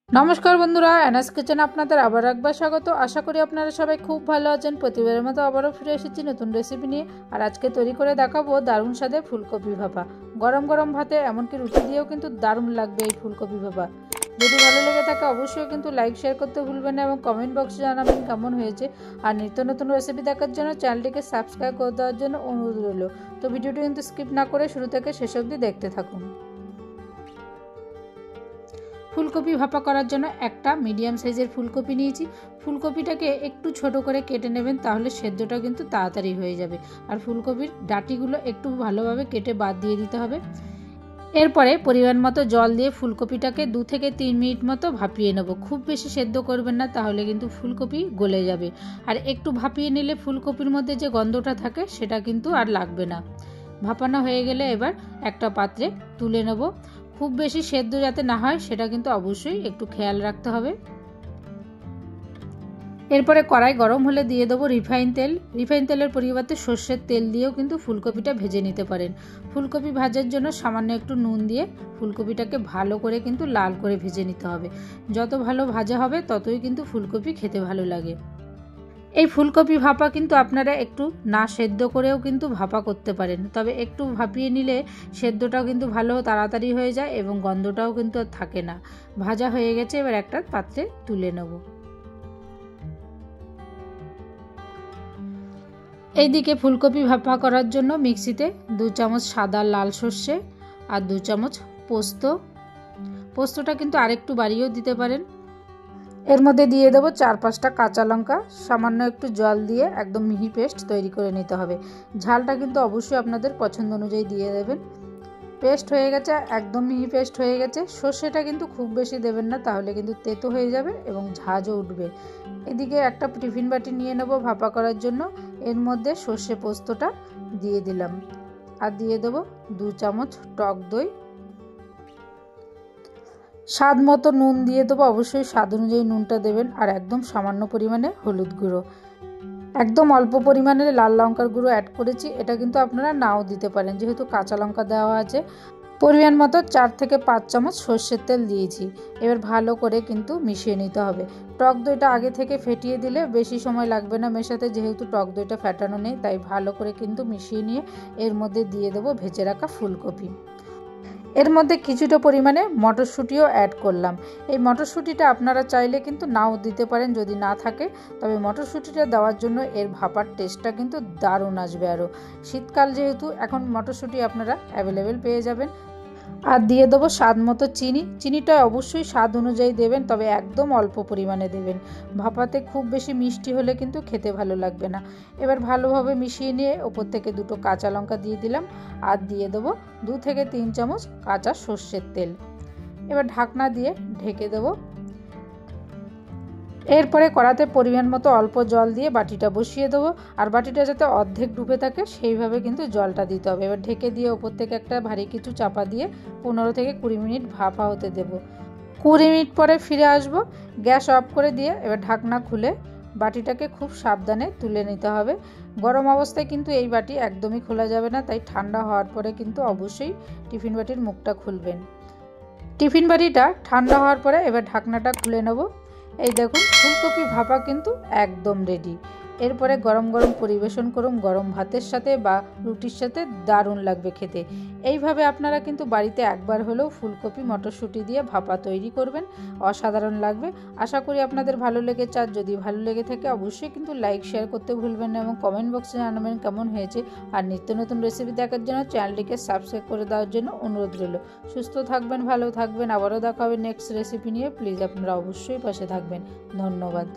नमस्कार बंधुरा NS kitchen आपनादेर आबार एकबार स्वागत। आशा करी आपनारा सबाई खूब भालो आछेन। प्रतिबारेर मतो आबारो फिरे एसेछि नतुन रेसिपि निये। और आजके तैरि करे देखाबो दारुण स्वादेर फुलकपि भापा। गरम गरम भाते एमनकि रुटी दिएओ किन्तु दारुण लागबे एई फुलकपि भापा। যদি ভালো লেগে থাকে অবশ্যই কিন্তু লাইক শেয়ার করতে ভুলবেন না এবং কমেন্ট বক্সে জানাবেন কেমন হয়েছে। আর নিত্য নতুন রেসিপি দেখার জন্য চ্যানেলটিকে সাবস্ক্রাইব করে দেওয়ার জন্য অনুরোধ রইল। তো ভিডিওটি কিন্তু স্কিপ না করে শুরু থেকে শেষ অবধি দেখতে থাকুন। ফুলকপি ভাপা করার জন্য একটা মিডিয়াম সাইজের ফুলকপি নিয়েছি। ফুলকপিটাকে একটু ছোট করে কেটে নেবেন, তাহলে সেদ্ধটা কিন্তু তাড়াতাড়ি হয়ে যাবে। আর ফুলকপির ডাঁটিগুলো একটু ভালোভাবে কেটে বাদ দিয়ে দিতে হবে। এরপরে পরিমাণ মতো জল দিয়ে ফুলকপিটাকে 2 থেকে 3 মিনিট মতো ভাপিয়ে নেব। খুব বেশি সেদ্ধ করবেন না, তাহলে কিন্তু ফুলকপি গলে যাবে। আর একটু ভাপিয়ে নিলে ফুলকপির মধ্যে যে গন্ধটা থাকে সেটা কিন্তু আর লাগবে না। ভাপানো হয়ে গেলে এবার একটা পাত্রে তুলে নেব। খুব বেশি সেদ্ধ যাতে না হয় সেটা কিন্তু অবশ্যই একটু খেয়াল রাখতে হবে। এরপরে কড়াই গরম হলে দিয়ে দেবো রিফাইন তেল। রিফাইন তেলের পরিবর্তে সর্ষের তেল দিয়েও কিন্তু ফুলকপিটা ভেজে নিতে পারেন। ফুলকপি ভাজার জন্য সামান্য একটু নুন দিয়ে ফুলকপিটাকে ভালো করে কিন্তু লাল করে ভেজে নিতে হবে। যত ভালো ভাজা হবে ততই কিন্তু ফুলকপি খেতে ভালো লাগে। এই ফুলকপি ভাপা কিন্তু আপনারা একটু না সেদ্ধ করেও কিন্তু ভাপা করতে পারেন, তবে একটু ভাপিয়ে নিলে সেদ্ধটাও কিন্তু ভালো তাড়াতাড়ি হয়ে যায় এবং গন্ধটাও কিন্তু আর থাকে না। ভাজা হয়ে গেছে, এবার একটা পাত্রে তুলে নেব। এইদিকে ফুলকপি ভাপা করার জন্য মিক্সিতে 2 চামচ সাদা লাল সর্ষে আর 2 চামচ পোস্তটা কিন্তু আরেকটু বাড়িয়েও দিতে পারেন। এর মধ্যে দিয়ে দেবো 4-5টা কাঁচা লঙ্কা। সামান্য একটু জল দিয়ে একদম মিহি পেস্ট তৈরি করে নিতে হবে। ঝালটা কিন্তু অবশ্যই আপনাদের পছন্দ অনুযায়ী দিয়ে দেবেন। পেস্ট হয়ে গেছে, একদম মিহি পেস্ট হয়ে গেছে। সর্ষেটা কিন্তু খুব বেশি দেবেন না, তাহলে কিন্তু তেতো হয়ে যাবে এবং ঝাঁঝও উঠবে। এদিকে একটা টিফিন বাটি নিয়ে নেব ভাপা করার জন্য। এর মধ্যে সর্ষে পোস্তটা দিয়ে দিলাম আর দিয়ে দেবো 2 চামচ টক দই। স্বাদ মতো নুন দিয়ে দেবো, অবশ্যই স্বাদ অনুযায়ী নুনটা দেবেন। আর একদম সামান্য পরিমাণে হলুদ গুঁড়ো, একদম অল্প পরিমাণে লাল লঙ্কার গুঁড়ো অ্যাড করেছি। এটা কিন্তু আপনারা নাও দিতে পারেন, যেহেতু কাঁচা লঙ্কা দেওয়া আছে। পরিমাণ মতো 4 থেকে 5 চামচ সর্ষের তেল দিয়েছি। এবার ভালো করে কিন্তু মিশিয়ে নিতে হবে। টক দইটা আগে থেকে ফেটিয়ে দিলে বেশি সময় লাগবে না মেশাতে, যেহেতু টক দইটা ফেটানো নেই। তাই ভালো করে কিন্তু মিশিয়ে নিয়ে এর মধ্যে দিয়ে দেবো ভেজে রাখা ফুলকপি। এর মধ্যে কিছুটা পরিমাণে মটরশুঁটিও অ্যাড করলাম। এই মটরশুঁটিটা আপনারা চাইলে কিন্তু নাও দিতে পারেন যদি না থাকে, তবে মটরশুঁটিটা দেওয়ার জন্য এর ভাপার টেস্টটা কিন্তু দারুণ আসবে। আরও শীতকাল যেহেতু, এখন মটরশুঁটি আপনারা অ্যাভেলেবেল পেয়ে যাবেন। আর দিয়ে দেবো স্বাদ মতো চিনি। চিনিটা অবশ্যই স্বাদ অনুযায়ী দেবেন, তবে একদম অল্প পরিমাণে দেবেন। ভাপাতে খুব বেশি মিষ্টি হলে কিন্তু খেতে ভালো লাগবে না। এবার ভালোভাবে মিশিয়ে নিয়ে ওপর থেকে 2টো কাঁচা লঙ্কা দিয়ে দিলাম আর দিয়ে দেবো 2 থেকে 3 চামচ কাঁচা সর্ষের তেল। এবার ঢাকনা দিয়ে ঢেকে দেবো। এরপরে কড়াতে পরিমাণ মতো অল্প জল দিয়ে বাটিটা বসিয়ে দেবো। আর বাটিটা যাতে অর্ধেক ডুবে থাকে সেইভাবে কিন্তু জলটা দিতে হবে। এবার ঢেকে দিয়ে ওপর থেকে একটা ভারী কিছু চাপা দিয়ে 15 থেকে 20 মিনিট ভাপা হতে দেব। 20 মিনিট পরে ফিরে আসবো। গ্যাস অফ করে দিয়ে এবার ঢাকনা খুলে বাটিটাকে খুব সাবধানে তুলে নিতে হবে। গরম অবস্থায় কিন্তু এই বাটি একদমই খোলা যাবে না, তাই ঠান্ডা হওয়ার পরে কিন্তু অবশ্যই টিফিন বাটির মুখটা খুলবেন। টিফিন বাটিটা ঠান্ডা হওয়ার পরে এবার ঢাকনাটা খুলে নেব। এই দেখুন ফুলকপি ভাপা কিন্তু একদম রেডি। এরপরে গরম গরম পরিবেশন করুন গরম ভাতের সাথে বা রুটির সাথে, দারুণ লাগবে খেতে। এইভাবে আপনারা কিন্তু বাড়িতে একবার হলেও ফুলকপি মটরশুঁটি দিয়ে ভাপা তৈরি করবেন, অসাধারণ লাগবে। আশা করি আপনাদের ভালো লেগেছে। আর যদি ভালো লেগে থাকে অবশ্যই কিন্তু লাইক শেয়ার করতে ভুলবেন না এবং কমেন্ট বক্সে জানাবেন কেমন হয়েছে। আর নিত্য নতুন রেসিপি দেখার জন্য চ্যানেলটিকে সাবস্ক্রাইব করে দেওয়ার জন্য অনুরোধ রইল। সুস্থ থাকবেন, ভালো থাকবেন। আবারও দেখা হবে নেক্সট রেসিপি নিয়ে। প্লিজ আপনারা অবশ্যই পাশে থাকবেন। ধন্যবাদ।